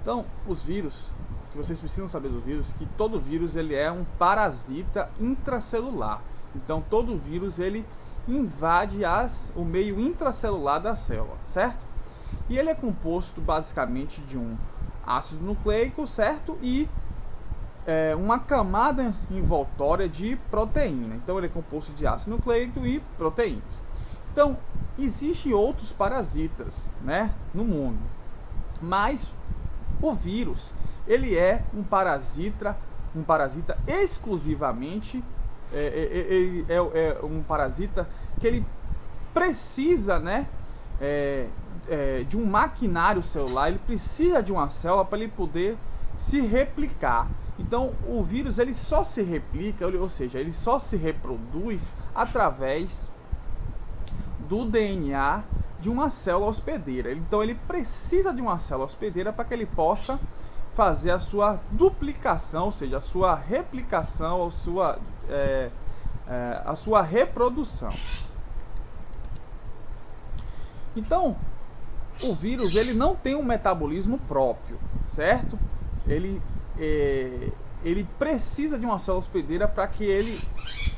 Então, os vírus, que vocês precisam saber do vírus, que todo vírus ele é um parasita intracelular. Então, todo vírus ele invade o meio intracelular da célula, certo? E ele é composto basicamente de um ácido nucleico, certo? E uma camada envoltória de proteína. Então, ele é composto de ácido nucleico e proteínas. Então, existem outros parasitas, né, no mundo, mas o vírus ele é um parasita exclusivamente um parasita que ele precisa, né, de um maquinário celular. Ele precisa de uma célula para ele poder se replicar. Então o vírus ele só se replica, ou seja, ele só se reproduz através do DNA de uma célula hospedeira. Então ele precisa de uma célula hospedeira para que ele possa fazer a sua duplicação, ou seja, a sua replicação, a sua reprodução. Então, o vírus ele não tem um metabolismo próprio, certo? Ele precisa de uma célula hospedeira para que ele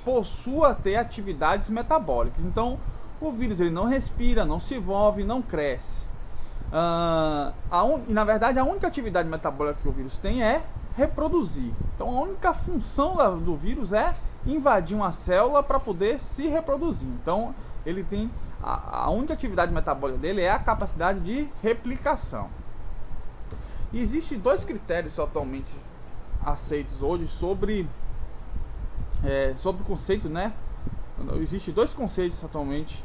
possua ter atividades metabólicas. Então, o vírus ele não respira, não se move, não cresce. Na verdade, a única atividade metabólica que o vírus tem é reproduzir. Então, a única função do vírus é invadir uma célula para poder se reproduzir. Então, ele tem a única atividade metabólica dele é a capacidade de replicação. E existem dois critérios atualmente aceitos hoje sobre o conceito, né? Existem dois conceitos atualmente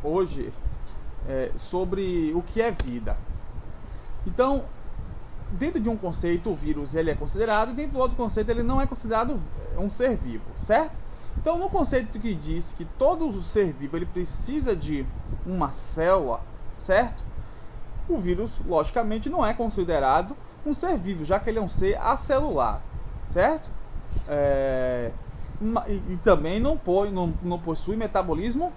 hoje sobre o que é vida. Então, dentro de um conceito, o vírus ele é considerado, e dentro do outro conceito ele não é considerado um ser vivo, certo? Então, no conceito que diz que todo ser vivo ele precisa de uma célula, certo? O vírus, logicamente, não é considerado um ser vivo, já que ele é um ser acelular, certo? E também não possui metabolismo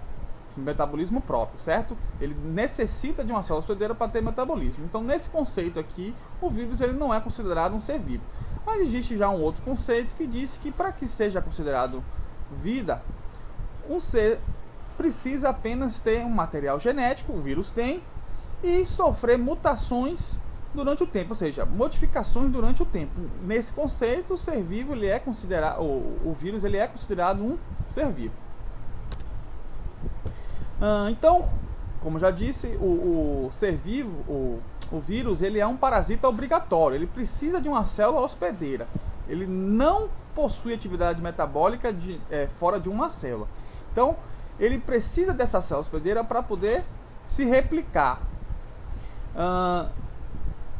próprio, certo? Ele necessita de uma célula hospedeira para ter metabolismo. Então, nesse conceito aqui, o vírus ele não é considerado um ser vivo. Mas existe já um outro conceito que diz que para que seja considerado vida, um ser precisa apenas ter um material genético, o vírus tem, e sofrer mutações durante o tempo, ou seja, modificações durante o tempo. Nesse conceito, o ser vivo ele é considerado, o vírus ele é considerado um ser vivo. Então, como já disse, o ser vivo, o vírus ele é um parasita obrigatório. Ele precisa de uma célula hospedeira. Ele não possui atividade metabólica fora de uma célula. Então, ele precisa dessa célula hospedeira para poder se replicar.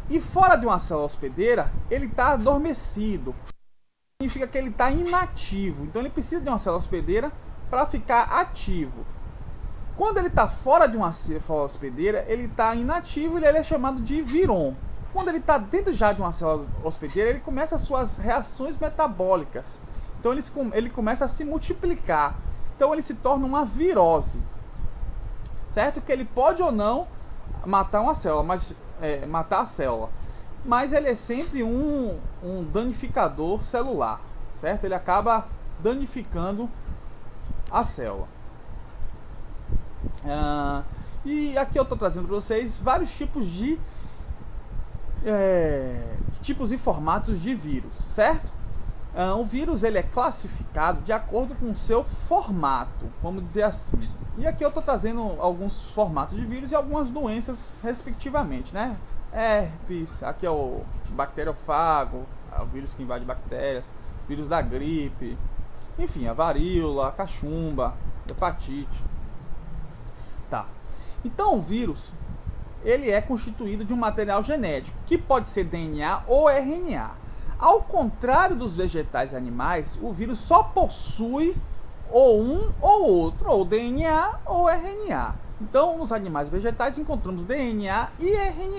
E fora de uma célula hospedeira, ele está adormecido. Significa que ele está inativo. Então, ele precisa de uma célula hospedeira para ficar ativo. Quando ele está fora de uma célula hospedeira, ele está inativo e ele é chamado de viron. Quando ele está dentro já de uma célula hospedeira, ele começa as suas reações metabólicas. Então ele começa a se multiplicar. Então ele se torna uma virose. Certo? Que ele pode ou não matar uma célula, matar a célula. Mas ele é sempre um danificador celular. Certo? Ele acaba danificando a célula. E aqui eu estou trazendo para vocês vários tipos tipos e formatos de vírus, certo? O vírus ele é classificado de acordo com o seu formato, vamos dizer assim. E aqui eu estou trazendo alguns formatos de vírus e algumas doenças respectivamente, né? Herpes, aqui é o bacteriofago, o vírus que invade bactérias, vírus da gripe, enfim, a varíola, a cachumba, hepatite. Tá. Então o vírus ele é constituído de um material genético, que pode ser DNA ou RNA. Ao contrário dos vegetais e animais, o vírus só possui ou um ou outro, ou DNA ou RNA. Então, nos animais e vegetais encontramos DNA e RNA.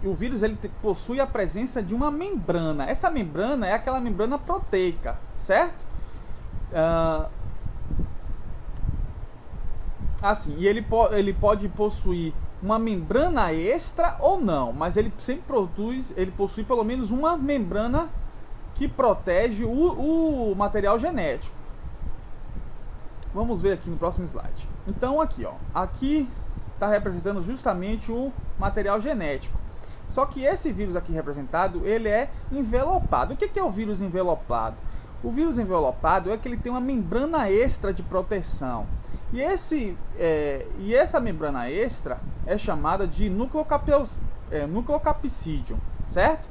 O vírus ele possui a presença de uma membrana. Essa membrana é aquela membrana proteica, certo? assim, e ele pode possuir uma membrana extra ou não, mas ele sempre possui pelo menos uma membrana que protege o material genético. Vamos ver aqui no próximo slide. Então aqui, ó, aqui está representando justamente o material genético. Só que esse vírus aqui representado, ele é envelopado. O que é o vírus envelopado? O vírus envelopado é que ele tem uma membrana extra de proteção. E essa membrana extra é chamada de nucleocapsídeo, certo?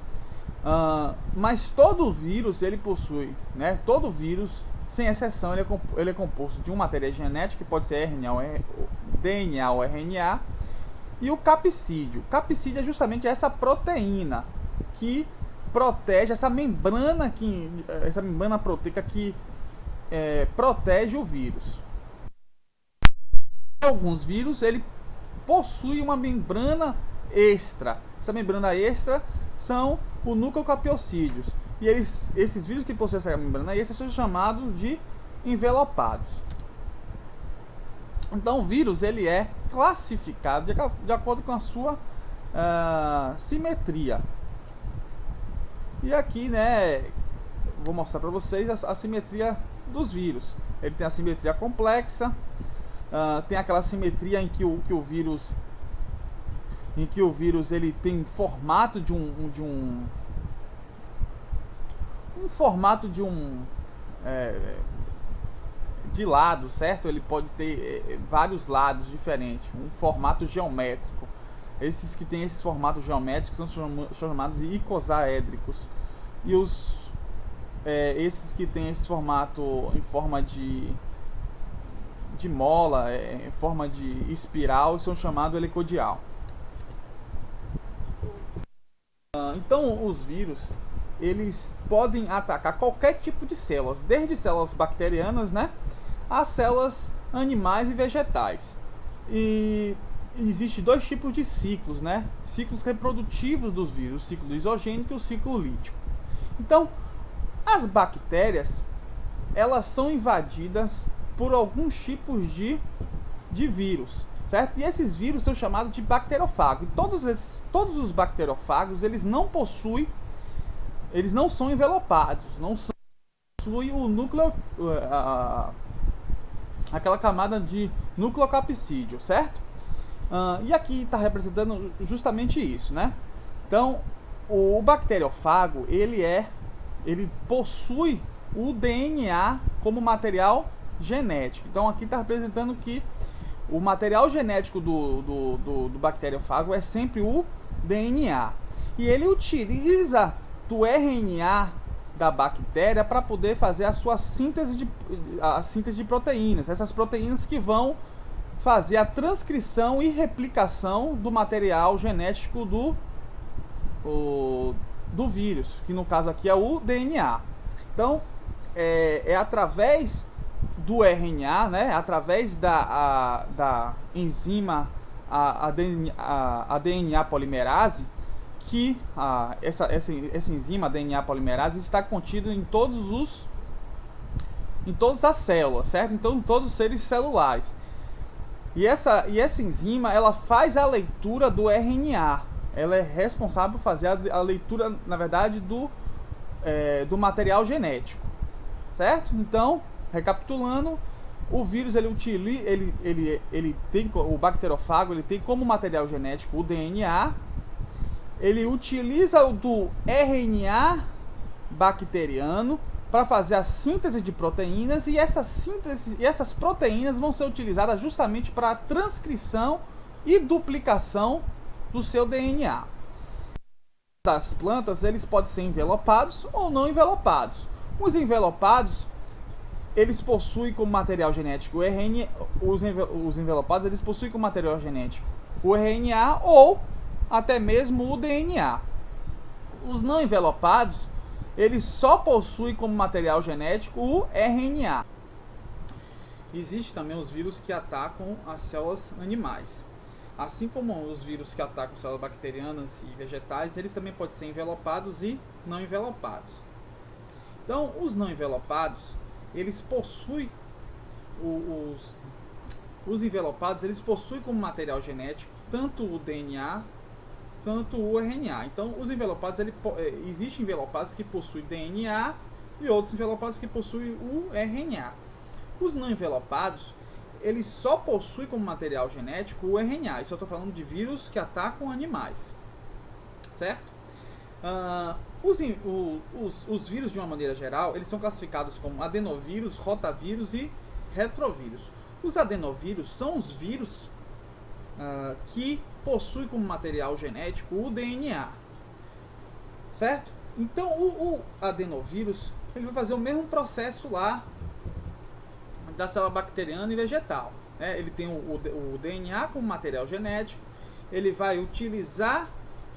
Mas todo vírus ele possui, né? Todo vírus, sem exceção, ele é composto de um material genético, que pode ser DNA ou RNA, e o capsídeo. O capsídeo é justamente essa proteína que protege essa membrana proteica que protege o vírus. Alguns vírus ele possui uma membrana extra. Essa membrana extra são os nucleocapsídeos. E esses vírus que possuem essa membrana extra são chamados de envelopados. Então o vírus ele é classificado de acordo com a sua simetria. E aqui, né, vou mostrar para vocês a simetria dos vírus. Ele tem a simetria complexa, tem aquela simetria em que o vírus ele tem formato de lado, certo? Ele pode ter vários lados diferentes, um formato geométrico. Esses que têm esses formatos geométricos são chamados de icosaédricos. E esses que têm esse formato em forma de mola, em forma de espiral, são chamados helicodial. Então os vírus eles podem atacar qualquer tipo de células, desde células bacterianas, né, a células animais e vegetais. E existem dois tipos de ciclos, né? Ciclos reprodutivos dos vírus, o ciclo isogênico e o ciclo lítico. Então, as bactérias, elas são invadidas por alguns tipos de vírus, certo? E esses vírus são chamados de bacteriofagos. E todos os bacteriofagos, eles não são envelopados, possuem o núcleo, aquela camada de nucleocapsídeo, certo? E aqui está representando justamente isso, né? Então, o bacteriofago, ele possui o DNA como material genético. Então, aqui está representando que o material genético do bacteriofago é sempre o DNA. E ele utiliza do RNA da bactéria para poder fazer a sua síntese de proteínas. Essas proteínas que vão fazer a transcrição e replicação do material genético do vírus, que no caso aqui é o DNA. Então, é através do RNA, né, através da enzima a DNA polimerase, que essa enzima, a DNA polimerase, está contida em todas as células, certo? Então, em todos os seres celulares. E essa enzima, ela faz a leitura do RNA. Ela é responsável por fazer a leitura, na verdade, do material genético, certo? Então, recapitulando, o vírus ele tem, o bacteriofago, ele tem como material genético o DNA. Ele utiliza o do RNA bacteriano para fazer a síntese de proteínas, e essas proteínas vão ser utilizadas justamente para a transcrição e duplicação do seu DNA. Das plantas, eles podem ser envelopados ou não envelopados. Os envelopados, eles possuem como material genético o RNA, os envelopados, eles possuem como material genético o RNA ou até mesmo o DNA. Os não envelopados, eles só possuem como material genético o RNA. Existem também os vírus que atacam as células animais. Assim como os vírus que atacam células bacterianas e vegetais, eles também podem ser envelopados e não envelopados. Então, os não envelopados, eles possuem os envelopados, eles possuem como material genético tanto o DNA, tanto o RNA. Então, os envelopados, existem envelopados que possuem DNA e outros envelopados que possuem o RNA. Os não envelopados, eles só possuem como material genético o RNA. Isso eu estou falando de vírus que atacam animais, certo? Os vírus, de uma maneira geral, eles são classificados como adenovírus, rotavírus e retrovírus. Os adenovírus são os vírus que possuem como material genético o DNA, certo? Então, o adenovírus, ele vai fazer o mesmo processo lá da célula bacteriana e vegetal, né? Ele tem o DNA como material genético, ele vai utilizar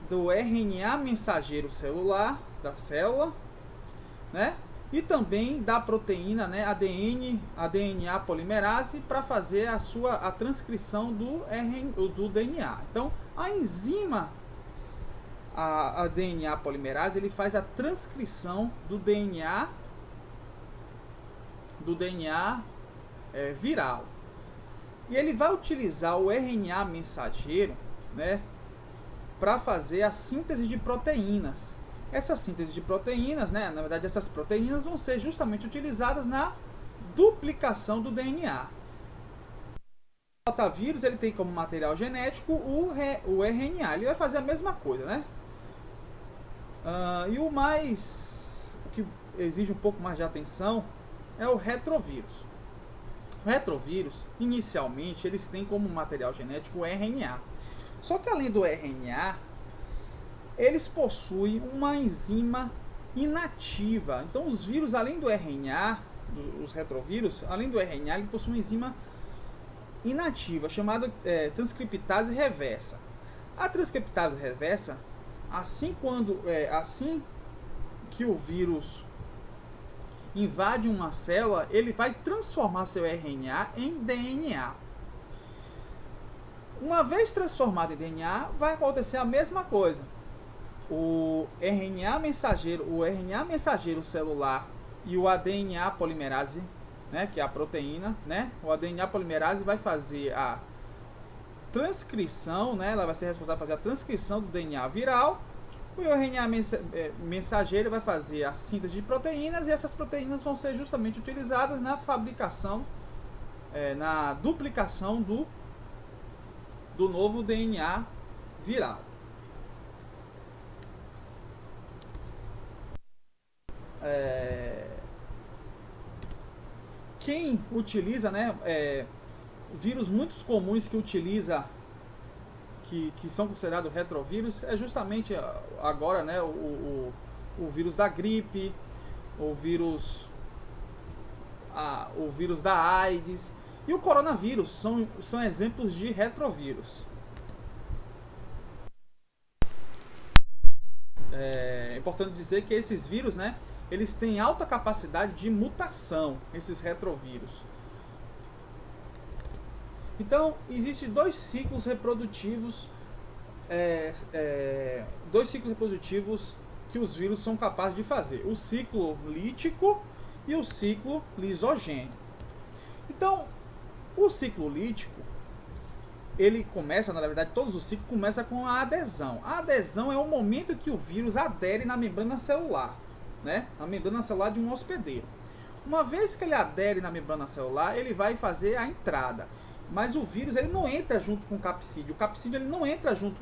do RNA mensageiro celular da célula, né? E também da proteína, né, a DNA polimerase, para fazer a transcrição do DNA. Então, a enzima, a DNA polimerase, ele faz a transcrição do DNA viral. E ele vai utilizar o RNA mensageiro, né, para fazer a síntese de proteínas. Essa síntese de proteínas, né, na verdade, essas proteínas vão ser justamente utilizadas na duplicação do DNA. O rotavírus, ele tem como material genético o RNA. Ele vai fazer a mesma coisa, né? E o que exige um pouco mais de atenção é o retrovírus. O retrovírus, inicialmente, eles têm como material genético o RNA. Só que além do RNA, eles possuem uma enzima inativa. Então, os vírus, além do RNA, os retrovírus, além do RNA, eles possuem uma enzima inativa, chamada transcriptase reversa. A transcriptase reversa, assim que o vírus invade uma célula, ele vai transformar seu RNA em DNA. Uma vez transformado em DNA, vai acontecer a mesma coisa. O RNA mensageiro celular e o ADNA polimerase, né, que é a proteína, né, o ADNA polimerase vai fazer a transcrição, né, ela vai ser responsável por fazer a transcrição do DNA viral. O RNA mensageiro vai fazer a síntese de proteínas, e essas proteínas vão ser justamente utilizadas na fabricação, na duplicação do novo DNA viral. Quem utiliza, né, vírus muito comuns que são considerados retrovírus, é justamente agora, né, o vírus da gripe, o vírus da AIDS e o coronavírus são exemplos de retrovírus. É importante dizer que esses vírus, né, eles têm alta capacidade de mutação, esses retrovírus. Então, existem dois ciclos reprodutivos que os vírus são capazes de fazer: o ciclo lítico e o ciclo lisogênico. Então, o ciclo lítico, ele começa, na verdade, todos os ciclos começam com a adesão. A adesão é o momento que o vírus adere na membrana celular, né? A membrana celular de um hospedeiro. Uma vez que ele adere na membrana celular, ele vai fazer a entrada. Mas o vírus, ele não entra junto com o capsídeo. O capsídeo, ele não entra junto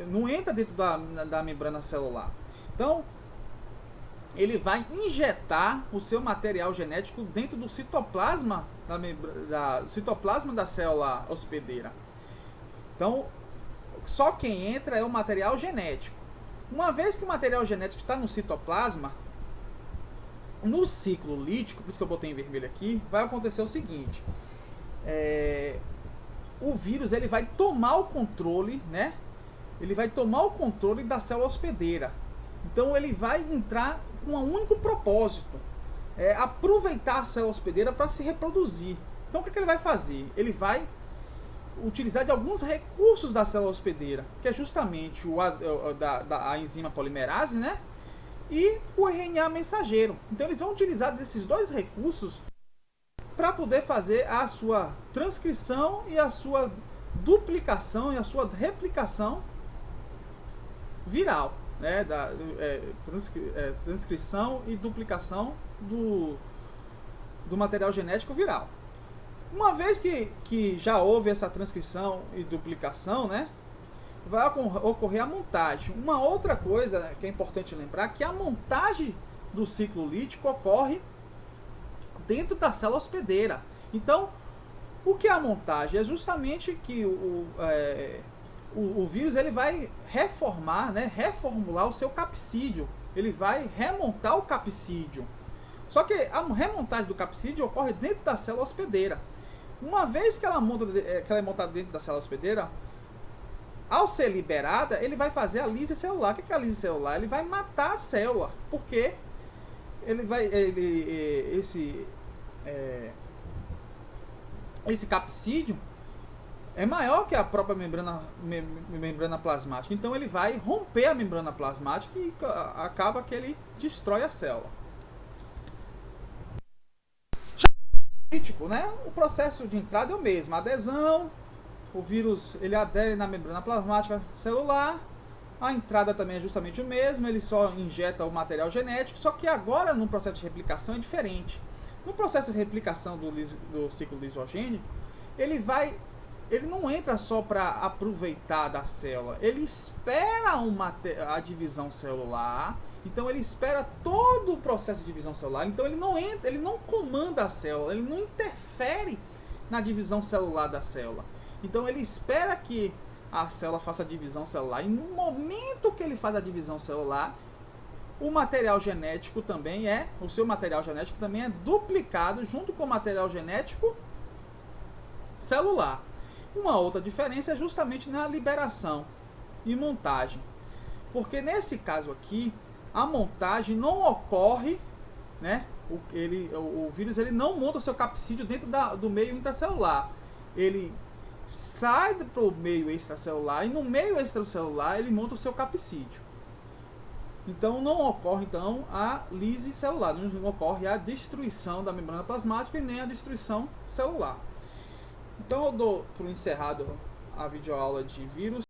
não entra dentro da membrana celular. Então, ele vai injetar o seu material genético dentro do citoplasma da célula hospedeira. Então, só quem entra é o material genético. Uma vez que o material genético está no citoplasma, no ciclo lítico, por isso que eu botei em vermelho aqui, vai acontecer o seguinte: o vírus, ele vai tomar o controle, né? Ele vai tomar o controle da célula hospedeira. Então, ele vai entrar com um único propósito: aproveitar a célula hospedeira para se reproduzir. Então, o que ele vai fazer? Ele vai utilizar de alguns recursos da célula hospedeira, que é justamente a enzima polimerase, né? E o RNA mensageiro. Então, eles vão utilizar desses dois recursos para poder fazer a sua transcrição e a sua duplicação e a sua replicação viral, né? Transcrição e duplicação do material genético viral. Uma vez que já houve essa transcrição e duplicação, né, vai ocorrer a montagem. Uma outra coisa que é importante lembrar, que a montagem do ciclo lítico ocorre dentro da célula hospedeira. Então, o que é a montagem? É justamente que o vírus ele vai reformar, né, reformular o seu capsídeo. Ele vai remontar o capsídeo. Só que a remontagem do capsídeo ocorre dentro da célula hospedeira. Uma vez que ela é montada dentro da célula hospedeira, ao ser liberada, ele vai fazer a lise celular. O que é a lise celular? Ele vai matar a célula, porque esse capsídeo é maior que a própria membrana plasmática. Então ele vai romper a membrana plasmática e acaba que ele destrói a célula. Né? O processo de entrada é o mesmo, a adesão, o vírus ele adere na membrana plasmática celular, a entrada também é justamente o mesmo, ele só injeta o material genético, só que agora no processo de replicação é diferente. No processo de replicação do ciclo lisogênico, ele não entra só para aproveitar da célula, ele espera a divisão celular. Então ele espera todo o processo de divisão celular. Então ele não entra, ele não comanda a célula, ele não interfere na divisão celular da célula. Então ele espera que a célula faça a divisão celular. E no momento que ele faz a divisão celular, o seu material genético também é duplicado junto com o material genético celular. Uma outra diferença é justamente na liberação e montagem. Porque nesse caso aqui, a montagem não ocorre, né? O vírus ele não monta o seu capsídeo dentro do meio intracelular. Ele sai para o meio extracelular e no meio extracelular ele monta o seu capsídeo. Então não ocorre a lise celular, não ocorre a destruição da membrana plasmática e nem a destruição celular. Então eu dou por encerrado a videoaula de vírus.